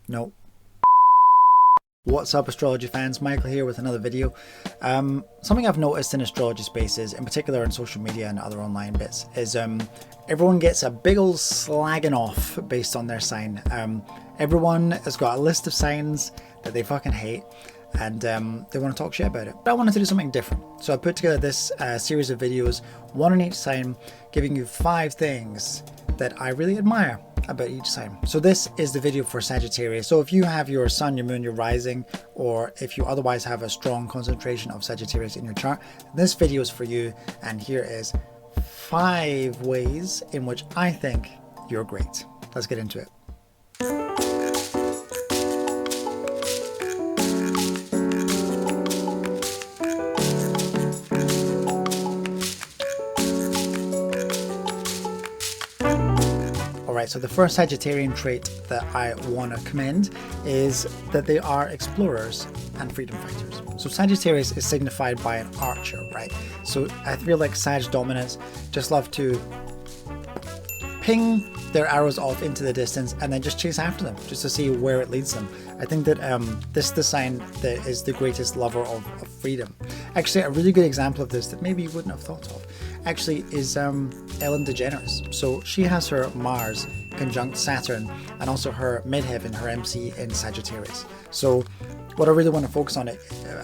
No. What's up, astrology fans? Michael here with another video. Something I've noticed in astrology spaces, in particular on social media and other online bits, is everyone gets a big old slagging off based on their sign. Everyone has got a list of signs that they fucking hate, and they want to talk shit about it. But I wanted to do something different. So I put together this series of videos, one on each sign, giving you 5 things that I really admire about each sign. So this is the video for Sagittarius. So if you have your sun, your moon, your rising, or if you otherwise have a strong concentration of Sagittarius in your chart, this video is for you. And here is 5 ways in which I think you're great. Let's get into it. So the first Sagittarian trait that I want to commend is that they are explorers and freedom fighters. So Sagittarius is signified by an archer, right? So I feel like Sag dominants just love to ping their arrows off into the distance and then just chase after them just to see where it leads them. I think that this is the sign that is the greatest lover of freedom. Actually, a really good example of this that maybe you wouldn't have thought of actually is Ellen DeGeneres. So she has her Mars conjunct Saturn and also her midheaven, her MC in Sagittarius. So what I really want to focus on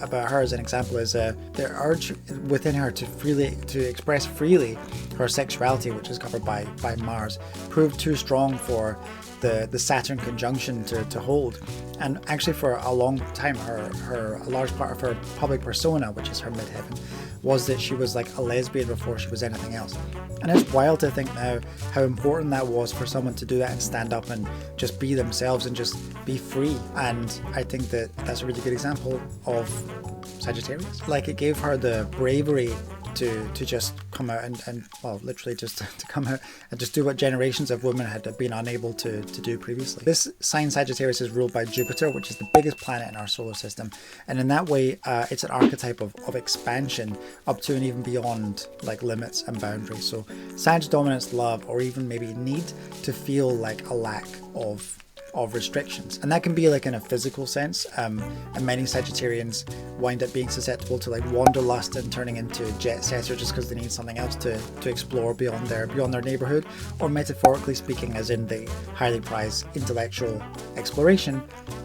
about her as an example is the urge within her to express freely her sexuality, which is covered by Mars, proved too strong for the Saturn conjunction to hold. And actually for a long time, a large part of her public persona, which is her midheaven, was that she was like a lesbian before she was anything else. And it's wild to think now how important that was for someone to do that and stand up and just be themselves and just be free. And I think that that's a really good example of Sagittarius. Like, it gave her the bravery to just come out and well, literally just to come out and just do what generations of women had been unable to do previously. This sign Sagittarius is ruled by Jupiter, which is the biggest planet in our solar system, and in that way it's an archetype of expansion up to and even beyond like limits and boundaries. So Sag dominants love, or even maybe need, to feel like a lack of restrictions, and that can be like in a physical sense, and many Sagittarians wind up being susceptible to like wanderlust and turning into jet setter just because they need something else to explore beyond their neighborhood, or metaphorically speaking, as in they highly prize intellectual exploration.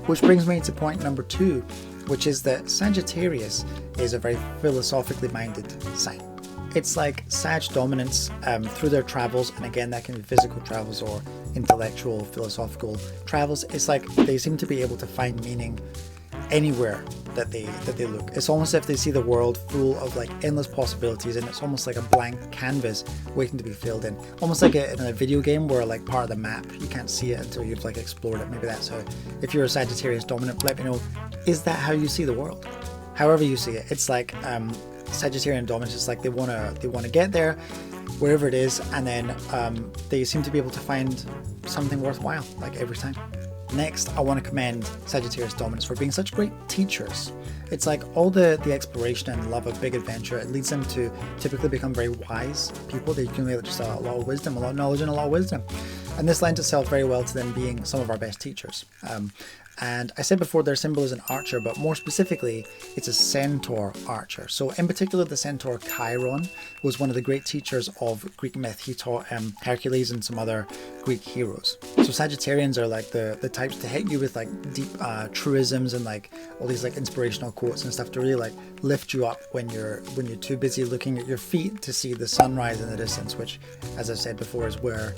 Which brings me to point number 2, which is that Sagittarius is a very philosophically minded sign. It's like Sag dominance through their travels, and again that can be physical travels or intellectual, philosophical travels. It's like they seem to be able to find meaning anywhere that they look. It's almost as if they see the world full of like endless possibilities, and it's almost like a blank canvas waiting to be filled in. Almost like in a video game where like part of the map you can't see it until you've like explored it. Maybe that's how, if you're a Sagittarius dominant, let me know, is that how you see the world? However you see it, it's like Sagittarian dominance is like they want to get there wherever it is, and then they seem to be able to find something worthwhile like every time. Next, I want to commend Sagittarius dominants for being such great teachers. It's like all the exploration and love of big adventure, it leads them to typically become very wise people. They accumulate just a lot of wisdom, a lot of knowledge, and a lot of wisdom. And this lends itself very well to them being some of our best teachers. And I said before their symbol is an archer, but more specifically, it's a centaur archer. So in particular, the centaur Chiron was one of the great teachers of Greek myth. He taught Hercules and some other Greek heroes. So Sagittarians are like the types to hit you with like deep truisms and like all these like inspirational quotes and stuff to really like lift you up when you're too busy looking at your feet to see the sunrise in the distance, which, as I've said before, is where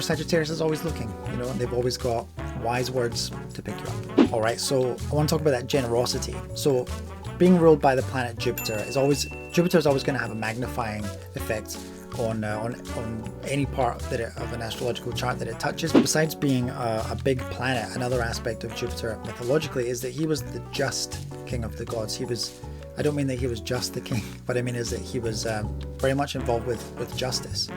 Sagittarius is always looking, you know, and they've always got wise words to pick you up. All right, so I want to talk about that generosity. So being ruled by the planet Jupiter is always going to have a magnifying effect on any part of an astrological chart that it touches. Besides being a big planet, another aspect of Jupiter mythologically is that he was the just king of the gods. I don't mean that he was just the king, but I mean is that he was very much involved with justice.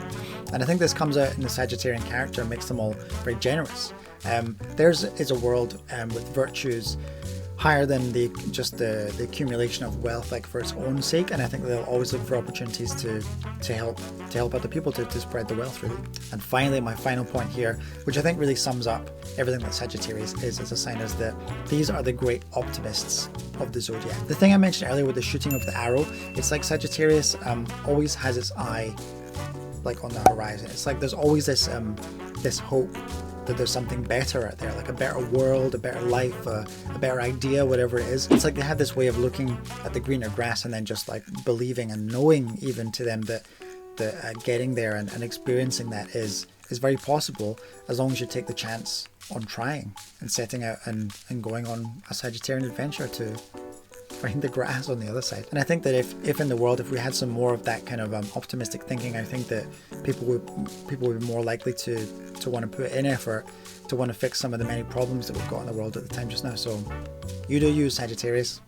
And I think this comes out in the Sagittarian character and makes them all very generous. Theirs is a world with virtues higher than the accumulation of wealth like for its own sake, and I think they'll always look for opportunities to help other people to spread the wealth really. And finally, my final point here, which I think really sums up everything that Sagittarius is as a sign, is that these are the great optimists of the zodiac. The thing I mentioned earlier with the shooting of the arrow, it's like Sagittarius always has its eye like on the horizon. It's like there's always this hope that there's something better out there, like a better world, a better life, a better idea, whatever it is. It's like they have this way of looking at the greener grass and then just like believing and knowing, even to them, that getting there and experiencing that is very possible, as long as you take the chance on trying and setting out and going on a Sagittarian adventure to find the grass on the other side. And I think that if in the world, if we had some more of that kind of optimistic thinking, I think that people would be more likely to want to put in effort to want to fix some of the many problems that we've got in the world at the time just now. So you do you, Sagittarius.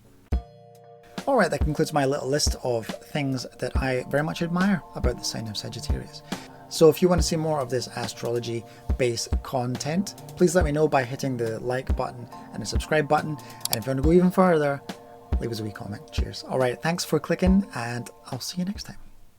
Alright, that concludes my little list of things that I very much admire about the sign of Sagittarius. So if you want to see more of this astrology based content, please let me know by hitting the like button and the subscribe button. And if you want to go even further, leave us a wee comment. Cheers. Alright, thanks for clicking, and I'll see you next time.